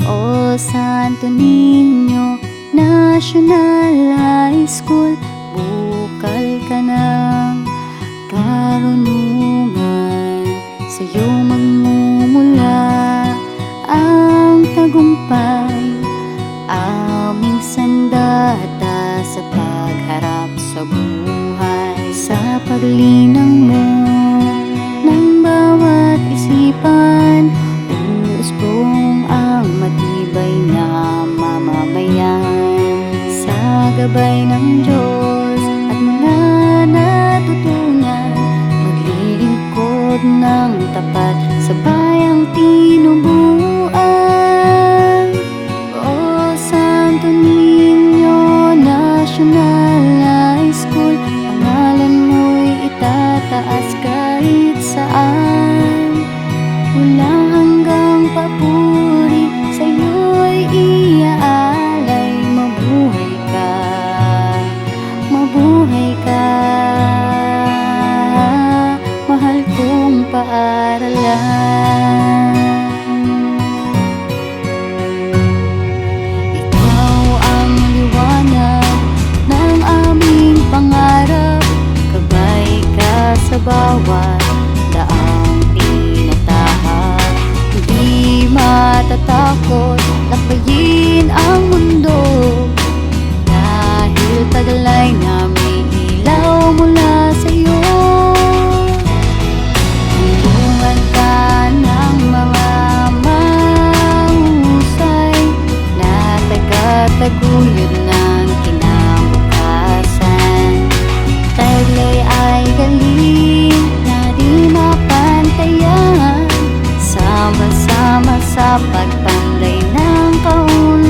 O Santo Niño National High School, bukal ka ng karunungan, sa'yo magmumula ang tagumpay, aming sandata sa pagharap sa buhay. Sa paglinang mo ng bawat isipan, uusbong ang matibay na mamamayan. Sa gabay ng Diyos at mga natutunan, maglilingkod ng tapat sa bayang tinubuan. O Santo Niño National High School, pangalan mo'y itataas kahit saan. Walang hanggang papuri sa'yo'y iaalay. Mabuhay ka, mabuhay ka, mahal kong paaralan. Ikaw ang liwanag ng aming pangarap, gabay ka sa bawat daang tinatahak. Hindi matatakot lakbayin ang mundo, dahil taglay na may ilaw mula sa'yo. Tulungan ka ng mga mahusay na tagataguyod ng kinabukasan. Taglay ay galing na di mapantayan, sama-sama sa pagpanday ng kaunlaran.